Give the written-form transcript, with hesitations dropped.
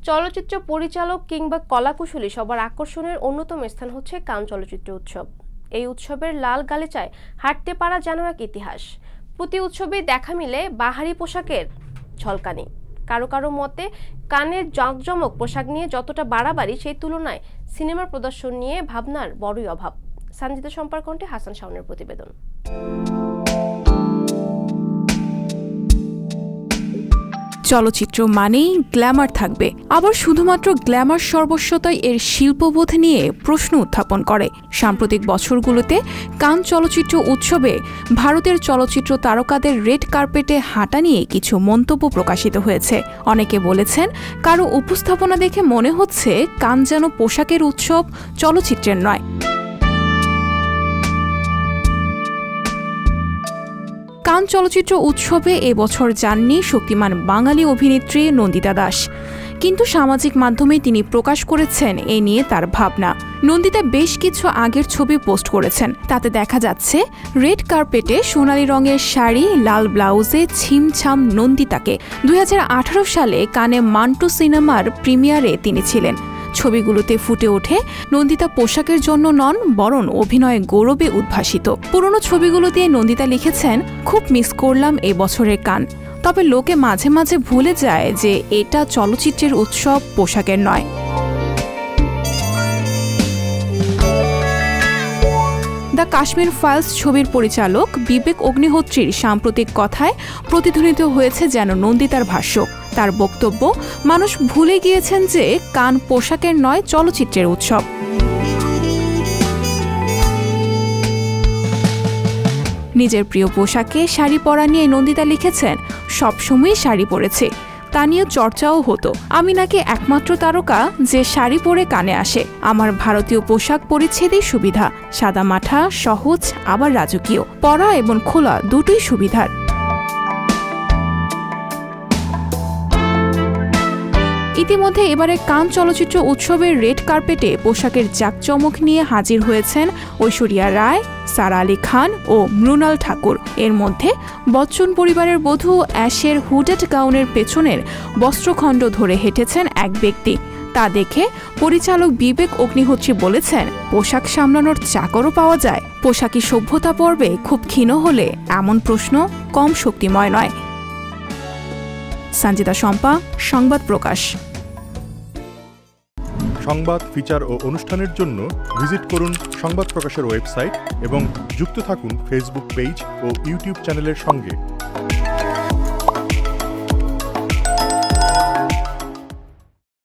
চলচ্চিত্র পরিচালক কিংবা কলাকুশলী সবার আকর্ষণের অন্যতম স্থান হচ্ছে কান চলচ্চিত্র উৎসব। এই উৎসবের লাল গালিচায় হাঁটতে পারা যেন এক ইতিহাস। প্রতি উৎসবেই দেখা মিলে বাহারি পোশাকের ঝলকানি। কারো কারো মতে কানের জাঁকজমক পোশাক নিয়ে যতটা বাড়াবাড়ি, সেই তুলনায় সিনেমার প্রদর্শন নিয়ে ভাবনার বড়ই অভাব। সঞ্জিতা শম্পার কণ্ঠে হাসান শাওনের প্রতিবেদন। চলচ্চিত্র মানেই গ্ল্যামার থাকবে, আবার শুধুমাত্র গ্ল্যামার সর্বস্বতাই এর শিল্পবোধ নিয়ে প্রশ্ন উত্থাপন করে। সাম্প্রতিক বছরগুলোতে কান চলচ্চিত্র উৎসবে ভারতের চলচ্চিত্র তারকাদের রেড কার্পেটে হাঁটা নিয়ে কিছু মন্তব্য প্রকাশিত হয়েছে। অনেকে বলেছেন, কারো উপস্থাপনা দেখে মনে হচ্ছে কান যেন পোশাকের উৎসব, চলচ্চিত্রের নয়। কান চলচ্চিত্র উৎসবে এবছর যাননি শক্তিমান বাঙালি অভিনেত্রী নন্দিতা দাস, কিন্তু সামাজিক মাধ্যমে তিনি প্রকাশ করেছেন এ নিয়ে তার ভাবনা। নন্দিতা বেশ কিছু আগের ছবি পোস্ট করেছেন, তাতে দেখা যাচ্ছে রেড কার্পেটে সোনালী রঙের শাড়ি, লাল ব্লাউজে ছিমছাম নন্দিতাকে। 2018 সালে কানে মান্টু সিনেমার প্রিমিয়ারে তিনি ছিলেন। ছবিগুলোতে ফুটে ওঠে নন্দিতা পোশাকের জন্য নন, বরং অভিনয়ে গৌরবে উদ্ভাসিত। পুরনো ছবিগুলো দিয়ে নন্দিতা লিখেছেন, খুব মিস করলাম এই বছরের কান। তবে লোকে মাঝে মাঝে ভুলে যায় যে এটা চলচ্চিত্রের উৎসব, পোশাকের নয়। দ্য কাশ্মীর ফাইলস ছবির পরিচালক বিবেক অগ্নিহোত্রীর সাম্প্রতিক কথায় প্রতিধ্বনিত হয়েছে যেন নন্দিতার ভাষ্য। তার বক্তব্য, মানুষ ভুলে গিয়েছেন যে কান পোশাকের নয়, চলচ্চিত্রের উৎসব। নিজের প্রিয় পোশাকে শাড়ি পরা নিয়ে নন্দিতা লিখেছেন, সবসময় শাড়ি পরেছে, তা নিয়ে চর্চাও হতো। আমি নাকি একমাত্র তারকা যে শাড়ি পরে কানে আসে। আমার ভারতীয় পোশাক পরিচ্ছেদই সুবিধা, সাদামাঠা, সহজ, আবার রাজকীয়। পরা এবং খোলা দুটোই সুবিধার। ইতিমধ্যে এবারে কান চলচ্চিত্র উৎসবের রেড কার্পেটে পোশাকের জাঁকজমক নিয়ে হাজির হয়েছেন ঐশ্বরিয়া রায়, সারা আলী খান ও মৃণাল ঠাকুর। এর মধ্যে বচ্চন পরিবারের বধূ অ্যাশের হুডেড গাউনের পেছনের বস্ত্রখণ্ড ধরে হেঁটেছেন এক ব্যক্তি। তা দেখে পরিচালক বিবেক অগ্নিহোত্রী বলেছেন, পোশাক সামলানোর চাকরও পাওয়া যায়। পোশাকি সভ্যতা পর্বে খুব ক্ষীণ হলে এমন প্রশ্ন কম শক্তিময় নয়। সঞ্জিতা শম্পা, সংবাদ প্রকাশ। সংবাদ, ফিচার ও অনুষ্ঠানের জন্য ভিজিট করুন সংবাদ প্রকাশের ওয়েবসাইট এবং যুক্ত থাকুন ফেসবুক পেজ ও ইউটিউব চ্যানেলের সঙ্গে।